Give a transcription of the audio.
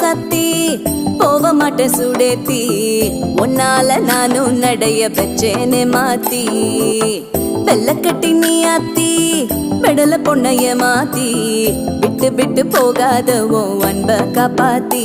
சாத்தி போக மாட்டேன் சுடேத்தி உன்னால நானும் நடைய பெற்றேனே மாத்தி வெள்ள கட்டி நீ ஆத்தி பெடல பொண்ணைய மாத்தி விட்டு விட்டு போகாத உன் அன்ப காப்பாத்தி